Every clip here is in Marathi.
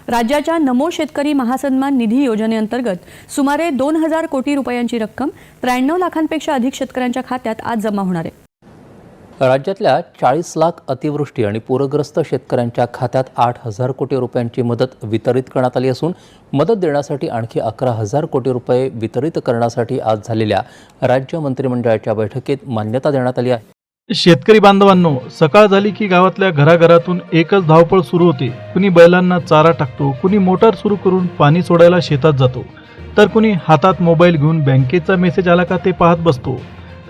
राज्याच्या नमो शेतकरी महासन्मान निधी योजनेअंतर्गत सुमारे 2000 कोटी रुपयांची रक्कम 93 लाखांपेक्षा अधिक शेतकऱ्यांच्या खात्यात आज जमा होणार आहे। राज्यातल्या 40 लाख अतिवृष्टी आणि पूरग्रस्त शेतकऱ्यांच्या खात्यात 8000 कोटी रुपयांची मदत वितरित करण्यात आली असून मदत देण्यासाठी आणखी 11000 कोटी रुपये वितरित करण्यासाठी आज झालेल्या राज्य मंत्रिमंडळाच्या बैठकीत मान्यता देण्यात आली आहे। शेतकरी बांधवांनो, सकाळ झाली की गावातल्या घराघरातून एकच धावपळ सुरू होते। कुणी बैलांना चारा टाकतो, कुणी मोटार सुरू करून पाणी सोडायला शेतात जातो, तर कुणी हातात मोबाईल घेऊन बँकेचा मेसेज आला का ते पाहत बसतो।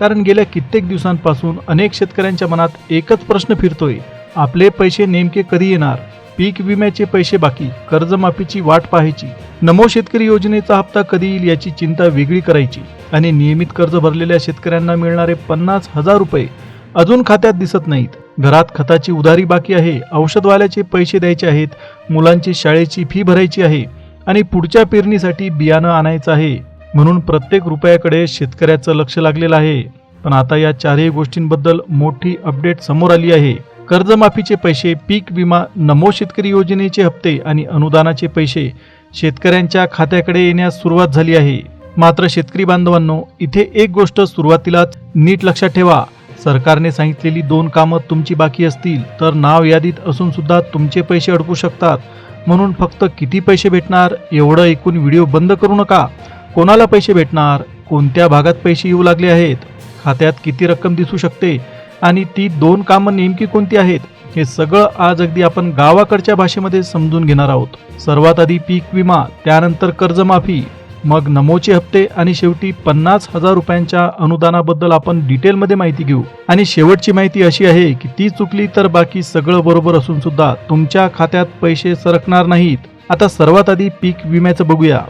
कारण गेल्या कित्येक दिवसांपासून अनेक शेतकऱ्यांच्या मनात एकच प्रश्न फिरतोय, आपले पैसे नेमके कधी येणार? पीक विम्याचे पैसे बाकी, कर्जमाफीची वाट पाहायची, नमो शेतकरी योजनेचा हप्ता कधी येईल याची चिंता वेगळी करायची आणि नियमित कर्ज भरलेल्या शेतकऱ्यांना मिळणारे 50,000 रुपये अजून खात्यात दिसत नाहीत। घरात खताची उधारी बाकी आहे, औषधवाल्याचे पैसे द्यायचे आहेत, मुलांची शाळेची फी भरायची आहे आणि पुढच्या पेरणीसाठी बियाणं आणायचं आहे। म्हणून प्रत्येक रुपयाकडे शेतकऱ्याचं लक्ष लागलेलं आहे। पण आता या चारही गोष्टींबद्दल मोठी अपडेट समोर आली आहे। कर्जमाफीचे पैसे, पीक विमा, नमो शेतकरी योजनेचे हप्ते आणि अनुदानाचे पैसे शेतकऱ्यांच्या खात्याकडे येण्यास सुरुवात झाली आहे। मात्र शेतकरी बांधवांनो, इथे एक गोष्ट सुरुवातीलाच नीट लक्षात ठेवा। सरकारने सांगितलेली 2 कामं तुमची बाकी असतील तर नाव यादीत असून सुद्धा तुमचे पैसे अडकू शकतात। म्हणून फक्त किती पैसे भेटणार एवढं ऐकून व्हिडिओ बंद करू नका। कोणाला पैसे भेटणार, कोणत्या भागात पैसे येऊ लागले आहेत, खात्यात किती रक्कम दिसू शकते आणि ती 2 कामं नेमकी कोणती आहेत, हे सगळं आज अगदी आपण गावाकडच्या भाषेमध्ये समजून घेणार आहोत। सर्वात आधी पीक विमा, त्यानंतर कर्जमाफी, मग नमोचे हप्ते आणि शेवटी 50,000 रुपयांच्या अनुदानाबद्दल आपण डिटेलमध्ये माहिती घेऊ। आणि शेवटची माहिती अशी आहे की ती चुकली तर बाकी सगळं बरोबर असून सुद्धा तुमच्या खात्यात पैसे सरकणार नाहीत। आता सर्वात आधी पीक विम्याचं बघूया।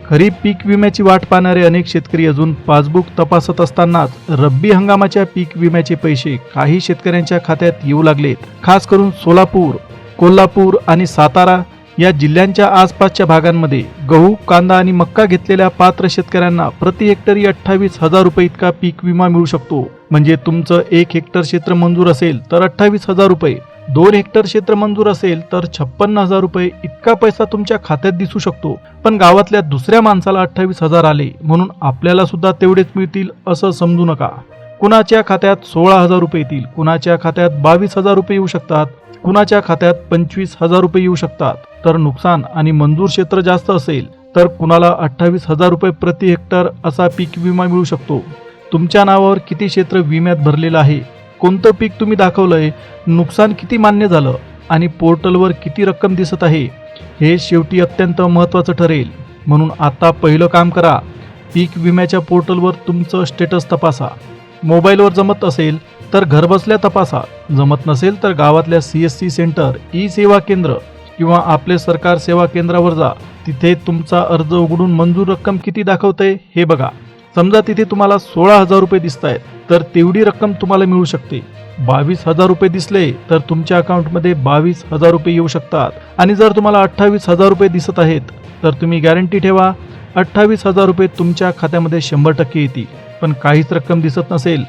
खरीप पीक विम्याची वाट पाहणारे अनेक शेतकरी अजून पासबुक तपासत असतानाच रब्बी हंगामाच्या पीक विम्याचे पैसे काही शेतकऱ्यांच्या खात्यात येऊ लागलेत। खास करून सोलापूर, कोल्हापूर आणि सातारा या जिल्ह्यांच्या आसपासच्या भागांमध्ये गहू, कांदा आणि मक्का घेतलेल्या पात्र शेतकऱ्यांना प्रति हेक्टरी 28,000 रुपये इतका पीक विमा मिळू शकतो। म्हणजे तुमचं 1 हेक्टर क्षेत्र मंजूर असेल तर 28,000 रुपये, 2 हेक्टर क्षेत्र मंजूर असेल तर 56,000 रुपये इतका पैसा तुमच्या खात्यात दिसू शकतो। पण गावातल्या दुसऱ्या माणसाला 28,000 आले म्हणून आपल्याला सुद्धा तेवढेच मिळतील असं समजू नका। कुणाच्या खात्यात 16,000 रुपये येतील, कुणाच्या खात्यात 22,000 रुपये येऊ शकतात, कुणाच्या खात्यात 25,000 रुपये येऊ शकतात। तर नुकसान आणि मंजूर क्षेत्र जास्त असेल तर कुणाला 28,000 रुपये प्रति हेक्टर असा पीक विमा मिळू शकतो। तुमच्या नावावर किती क्षेत्र विम्यात भरलेलं आहे, कोणतं पीक तुम्ही दाखवलंय, नुकसान किती मान्य झालं आणि पोर्टलवर किती रक्कम दिसत आहे, हे शेवटी अत्यंत महत्त्वाचं ठरेल। म्हणून आता पहिलं काम करा, पीक विम्याच्या पोर्टलवर तुमचं स्टेटस तपासा। मोबाईलवर जमत असेल तर घरबसल्या तपासा, जमत नसेल तर गावातल्या CSC सेंटर, ई सेवा केंद्र किंवा आपले सरकार सेवा केंद्रावर जा। तिथे तुमचा अर्ज उघडून मंजूर रक्कम किती दाखवते हे बघा। समजा तिथे तुम्हाला 16,000 रुपये दिसत आहेत तर तेवढी रक्कम तुम्हाला मिळू शकते। 22,000 रुपये दिसले तर तुमच्या अकाउंटमध्ये 22,000 रुपये येऊ शकतात। आणि जर तुम्हाला 28,000 रुपये दिसत आहेत तर तुम्ही गॅरंटी ठेवा 28,000 रुपये तुमच्या खात्यामध्ये 100% येतील। पण काहीच रक्कम दिसत नसेल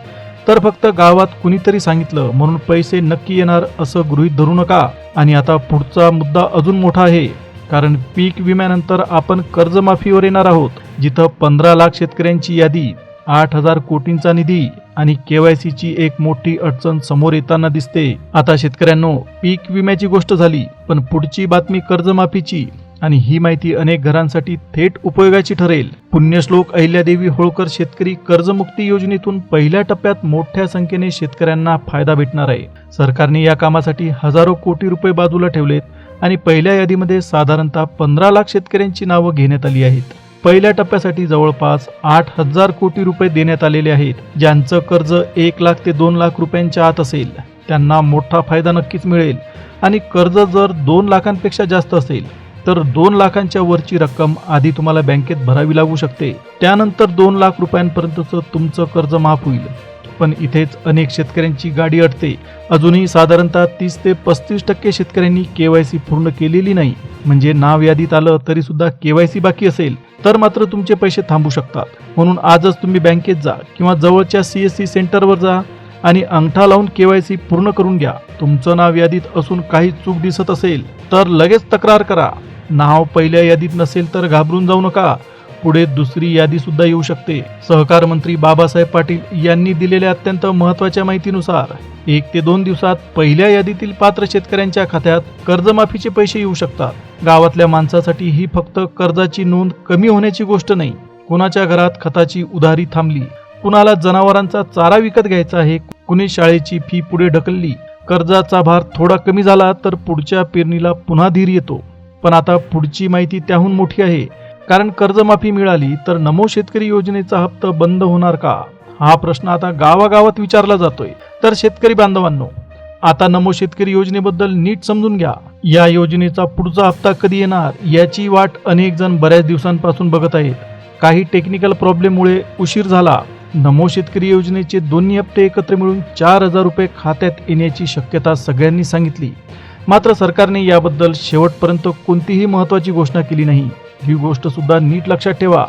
तर फक्त गावात कुणीतरी सांगितलं म्हणून पैसे नक्की येणार असं गृहीत धरू नका। आणि आता पुढचा मुद्दा अजून मोठा आहे, कारण पीक विम्यानंतर आपण कर्जमाफीवर येणार आहोत, जिथं 15 लाख शेतकऱ्यांची यादी, 8,000 कोटींचा निधी आणि KYCची एक मोठी अडचण समोर येताना दिसते। आता शेतकऱ्यांनो, पीक विम्याची गोष्ट झाली, पण पुढची बातमी कर्जमाफीची, आणि ही माहिती अनेक घरांसाठी थेट उपयोगाची ठरेल। पुण्यश्लोक अहिल्यादेवी होळकर शेतकरी कर्जमुक्ती योजनेतून पहिल्या टप्प्यात मोठ्या संख्येने शेतकऱ्यांना फायदा भेटणार आहे। सरकारने या कामासाठी हजारो कोटी रुपये बाजूला ठेवलेत आणि पहिल्या यादीमध्ये साधारणतः 15 लाख शेतकऱ्यांची नावं घेण्यात आली आहेत। पहिल्या टप्प्यासाठी जवळपास 8,000 कोटी रुपये देण्यात आलेले आहेत। ज्यांचं कर्ज 1 लाख ते 2 लाख रुपयांच्या आत असेल त्यांना मोठा फायदा नक्कीच मिळेल। आणि कर्ज जर 2 लाखांपेक्षा जास्त असेल तर 2 लाखांच्या वरची रक्कम आधी तुम्हाला बँकेत भरावी लागू शकते। त्यानंतर 2 लाख रुपयांपर्यंतचं तुमचं कर्ज माफ होईल। पण इथेच अनेक शेतकऱ्यांची गाडी अडते। अजूनही साधारणतः 30 ते 35% शेतकऱ्यांनी KYC पूर्ण केलेली नाही। म्हणजे नाव यादीत आलं तरी सुद्धा KYC बाकी असेल तर मात्र तुमचे पैसे थांबू शकतात। म्हणून आजच तुम्ही बँकेत जा किंवा जवळच्या CSC सेंटरवर जा आणि अंगठा लावून KYC पूर्ण करून घ्या। तुमचं नाव यादीत असून काही चूक दिसत असेल तर लगेच तक्रार करा, नाव पहिल्या यादीत नसेल तर घाबरून जाऊ नका, पुढे दुसरी यादी सुद्धा येऊ शकते. सहकार मंत्री बाबासाहेब पाटील यांनी दिलेल्या अत्यंत महत्त्वाच्या माहितीनुसार 1 ते 2 दिवसात पहिल्या यादीतील पात्र शेतकऱ्यांच्या खात्यात कर्जमाफीचे पैसे येऊ शकतात. गावातल्या माणसासाठी ही फक्त कर्जाची नोंद कमी होण्याची गोष्ट नाही. कुणाच्या घरात खताची उधारी थांबली, कुणाला जनावरांचा चारा विकत घ्यायचा आहे, कुणी शाळेची फी पुढे ढकलली, कर्जाचा भार थोडा कमी झाला तर पुढच्या पेरणीला पुन्हा धीर येतो. पण आता पुढची माहिती त्याहून मोठी आहे. कारण कर्जमाफी मिळाली तर नमो शेतकरी योजनेचा हप्ता बंद होणार का, हा प्रश्न आता गावागावात विचारला जातोय. तर शेतकरी बांधवांनो, आता नमो शेतकरी योजनेबद्दल नीट समजून घ्या. या योजनेचा पुढचा हप्ता कधी येणार याची वाट अनेक जण बऱ्याच दिवसांपासून बघत आहेत. काही टेक्निकल प्रॉब्लेममुळे उशीर झाला. नमो शेतकरी योजनेचे दोन्ही हप्ते एकत्र मिळून 4,000 रुपये खात्यात येण्याची शक्यता सगळ्यांनी सांगितली. मात्र सरकारने याबद्दल शेवटपर्यंत कोणतीही महत्त्वाची घोषणा केली नाही. ही गोष्ट सुद्धा नीट लक्षात ठेवा.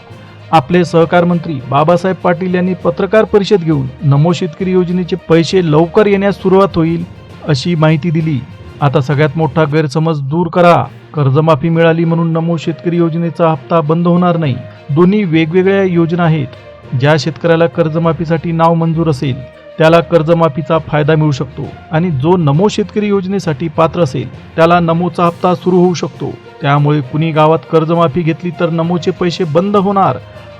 आपले सहकार मंत्री बाबासाहेब पाटील यांनी पत्रकार परिषद घेऊन नमो शेतकरी योजनेचे पैसे लवकर येण्यास सुरुवात होईल अशी माहिती दिली. आता सगळ्यात मोठा गैरसमज दूर करा. कर्जमाफी मिळाली म्हणून नमो शेतकरी योजनेचा हप्ता बंद होणार नाही. दोन्ही वेगवेगळ्या योजना आहेत. ज्या शेतकऱ्याला कर्जमाफीसाठी नाव मंजूर असेल त्याला कर्जमाफीचा फायदा मिळू शकतो आणि जो नमो शेतकरी योजनेसाठी पात्र असेल त्याला नमोचा हप्ता सुरू होऊ शकतो. त्यामुळे कुणी गावात कर्जमाफी घेतली तर नमोचे पैसे बंद होणार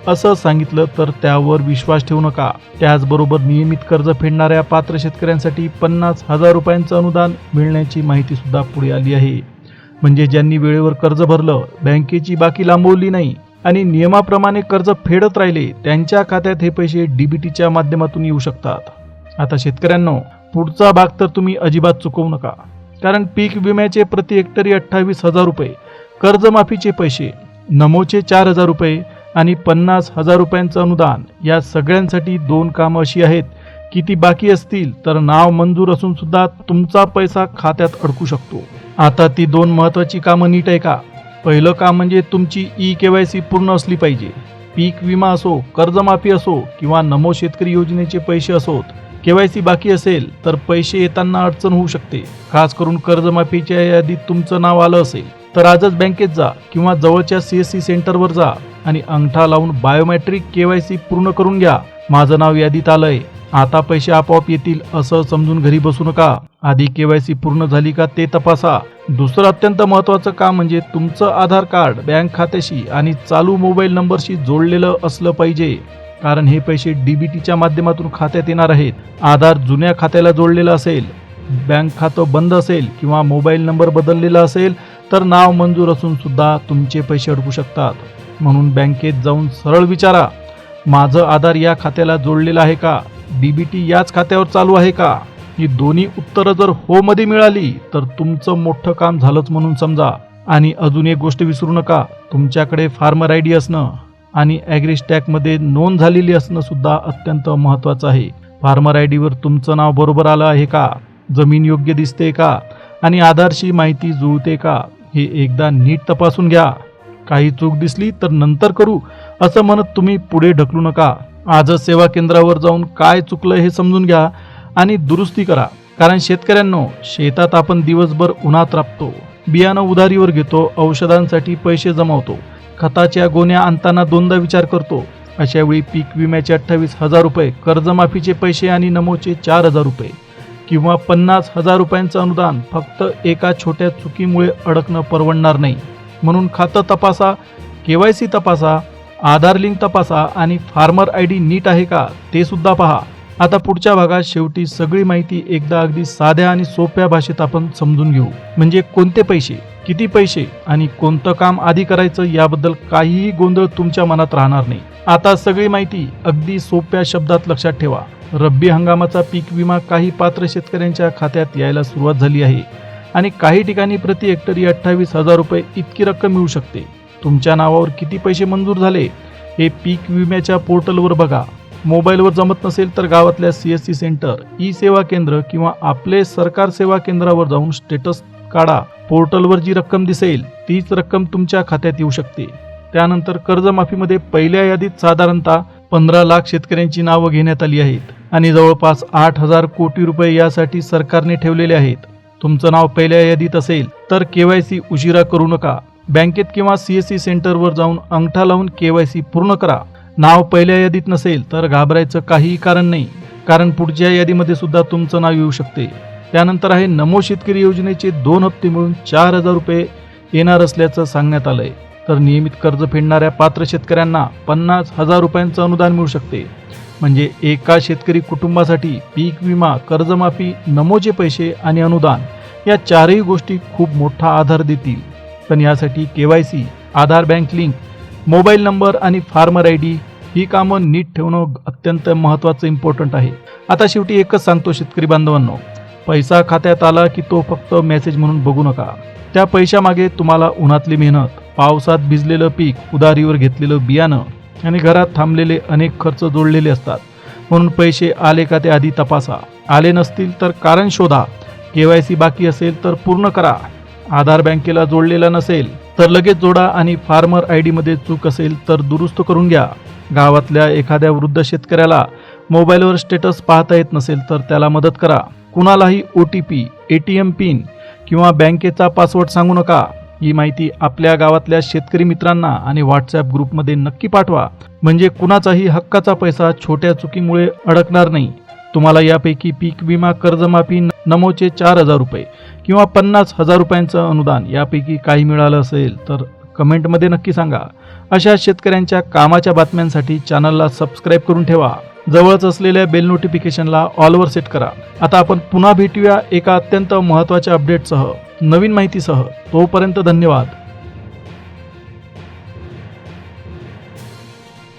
असं सांगितलं तर त्यावर विश्वास ठेवू नका. त्याचबरोबर नियमित कर्ज फेडणाऱ्या पात्र शेतकऱ्यांसाठी 50,000 रुपयांचं अनुदान मिळण्याची माहिती सुद्धा पुढे आली आहे. म्हणजे ज्यांनी वेळेवर कर्ज भरलं, बँकेची बाकी लांबवली नाही आणि नियमाप्रमाणे कर्ज फेडत राहिले त्यांच्या खात्यात हे पैसे डीबीटीच्या माध्यमातून येऊ शकतात. आता शेतकऱ्यांनो, पुढचा भाग तर तुम्ही अजिबात चुकवू नका. कारण पीक विम्याचे प्रति हेक्टरी 28,000 रुपये, कर्जमाफीचे पैसे, नमोचे 4,000 रुपये आणि 50,000 रुपयांचं अनुदान या सगळ्यांसाठी 2 कामं अशी आहेत की ती बाकी असतील तर नाव मंजूर असून सुद्धा तुमचा पैसा खात्यात अडकू शकतो. आता ती 2 महत्त्वाची कामं नीट आहे का? पहिलं काम म्हणजे तुमची ई-KYC पूर्ण असली पाहिजे. पीक विमा असो, कर्जमाफी असो किंवा नमो शेतकरी योजनेचे पैसे असोत, KYC बाकी असेल तर पैसे येताना अडचण होऊ शकते. खास करून कर्जमाफीच्या यादीत तुमचं नाव आलं असेल तर आजच बँकेत जा किंवा जवळच्या CSC सेंटरवर जा आणि अंगठा लावून बायोमेट्रिक KYC पूर्ण करून घ्या. माझं नाव यादीत आलंय, आता पैसे आपोआप येतील असं समजून घरी बसू नका. आधी KYC पूर्ण झाली का ते तपासा. दुसरं अत्यंत महत्त्वाचं काम म्हणजे तुमचं आधार कार्ड बँक खात्याशी आणि चालू मोबाईल नंबरशी जोडलेलं असलं पाहिजे. कारण हे पैसे डीबीटीच्या माध्यमातून खात्यात येणार आहेत. आधार जुन्या खात्याला जोडलेलं असेल, बँक खातं बंद असेल किंवा मोबाईल नंबर बदललेला असेल तर नाव मंजूर असून सुद्धा तुमचे पैसे अडकू शकतात. म्हणून बँकेत जाऊन सरळ विचारा, माझं आधार या खात्याला जोडलेलं आहे का, डीबीटी याच खात्यावर चालू आहे का? ही दोन्ही उत्तरं जर हो मध्ये मिळाली तर तुमचं मोठं काम झालंच म्हणून समजा. आणि अजून एक गोष्ट विसरू नका, तुमच्याकडे फार्मर ID असणं आणि ॲग्रीस्टॅकमध्ये नोंद झालेली असणं सुद्धा अत्यंत महत्त्वाचं आहे. फार्मर ID वर तुमचं नाव बरोबर आलं आहे का, जमीन योग्य दिसते का आणि आधारशी माहिती जुळते का, हे एकदा नीट तपासून घ्या. काही चूक दिसली तर नंतर करू असं म्हणत तुम्ही पुढे ढकलू नका. आजच सेवा केंद्रावर जाऊन काय चुकलं हे समजून घ्या आणि दुरुस्ती करा. कारण शेतकऱ्यांनो, शेतात आपण दिवसभर उन्हात राबतो, बियाणं उधारीवर घेतो, औषधांसाठी पैसे जमवतो, खताच्या गोण्या आणताना 2दा विचार करतो. अशा वेळी पीक विम्याचे 28,000 रुपये, कर्जमाफीचे पैसे आणि नमोचे 4,000 रुपये किंवा 50,000 रुपयांचं अनुदान फक्त एका छोट्या चुकीमुळे अडकणं परवडणार नाही. म्हणून खातं तपासा, KYC तपासा, आधार लिंक तपासा आणि फार्मर ID नीट आहे का ते सुद्धा पहा. आता पुढच्या भागात शेवटी सगळी माहिती एकदा अगदी साध्या आणि सोप्या भाषेत आपण समजून घेऊ. म्हणजे कोणते पैसे, किती पैसे आणि कोणतं काम आधी करायचं याबद्दल काहीही गोंधळ तुमच्या मनात राहणार नाही. आता सगळी माहिती अगदी सोप्या शब्दात लक्षात ठेवा. रब्बी हंगामाचा पीक विमा काही पात्र शेतकऱ्यांच्या खात्यात यायला सुरुवात झाली आहे आणि काही ठिकाणी प्रति हेक्टरी 28,000 रुपये इतकी रक्कम मिळू शकते. तुमच्या नावावर किती पैसे मंजूर झाले हे पीक विम्याच्या पोर्टलवर बघा. मोबाईलवर जमत नसेल तर गावातल्या CSC सेंटर, ई-सेवा केंद्र किंवा आपले सरकार सेवा केंद्रावर जाऊन स्टेटस काढा. पोर्टलवर जी रक्कम दिसेल तीच रक्कम तुमच्या खात्यात येऊ शकते. त्यानंतर कर्जमाफीमध्ये पहिल्या यादीत साधारणतः 15 लाख शेतकऱ्यांची नावं घेण्यात आली आहेत आणि जवळपास 8,000 कोटी रुपये यासाठी सरकारने ठेवलेले आहेत. तुमचं नाव पहिल्या यादीत असेल तर KYC उशिरा करू नका. बँकेत किंवा CSC सेंटरवर जाऊन अंगठा लावून KYC पूर्ण करा. नाव पहिल्या यादीत नसेल तर घाबरायचं काहीही कारण नाही, कारण पुढच्या यादीमध्ये सुद्धा तुमचं नाव येऊ शकते. त्यानंतर आहे नमो शेतकरी योजनेचे 2 हप्ते मिळून 4,000 रुपये येणार असल्याचं सांगण्यात आलंय. तर नियमित कर्ज फेडणाऱ्या पात्र शेतकऱ्यांना 50,000 रुपयांचं अनुदान मिळू शकते. म्हणजे एका शेतकरी कुटुंबासाठी पीक विमा, कर्जमाफी, नमोचे पैसे आणि अनुदान या चारही गोष्टी खूप मोठा आधार देतील. पण यासाठी KYC, आधार बँक लिंक, मोबाईल नंबर आणि फार्मर ID ही कामं नीट ठेवणं अत्यंत महत्त्वाचं इम्पॉर्टंट आहे. आता शेवटी एकच सांगतो शेतकरी बांधवांनो, पैसा खात्यात आला की तो फक्त मेसेज म्हणून बघू नका. त्या पैशामागे तुम्हाला उन्हातली मेहनत, पावसात भिजलेलं पीक, उधारीवर घेतलेलं बियाणं आणि घरात थांबलेले अनेक खर्च जोडलेले असतात. म्हणून पैसे आले का ते आधी तपासा. आले नसतील तर कारण शोधा. KYC बाकी असेल तर पूर्ण करा. आधार बँकेला जोडलेला नसेल तर लगेच जोडा आणि फार्मर ID मध्ये चूक असेल तर दुरुस्त करून घ्या. गावातल्या एखाद्या वृद्ध शेतकऱ्याला मोबाईलवर स्टेटस पाहता येत नसेल तर त्याला मदत करा. कुणालाही OTP, ATM पिन किंवा बँकेचा पासवर्ड सांगू नका. ही माहिती आपल्या गावातल्या शेतकरी मित्रांना आणि WhatsApp ग्रुपमध्ये नक्की पाठवा. म्हणजे कुणाचाही हक्काचा पैसा छोट्या चुकीमुळे अडकणार नाही. तुम्हाला यापैकी पीक विमा, कर्जमाफी, नमोचे 4,000 रुपये किंवा 50,000 रुपयांचं अनुदान यापैकी काही मिळालं असेल तर कमेंटमध्ये नक्की सांगा. अशा शेतकऱ्यांच्या कामाच्या बातम्यांसाठी चॅनलला सबस्क्राईब करून ठेवा. जवळच असलेल्या बेल नोटिफिकेशनला ऑलवर सेट करा. आता आपण पुन्हा भेटूया एका अत्यंत महत्त्वाच्या अपडेटसह, नवीन माहितीसह. तोपर्यंत धन्यवाद.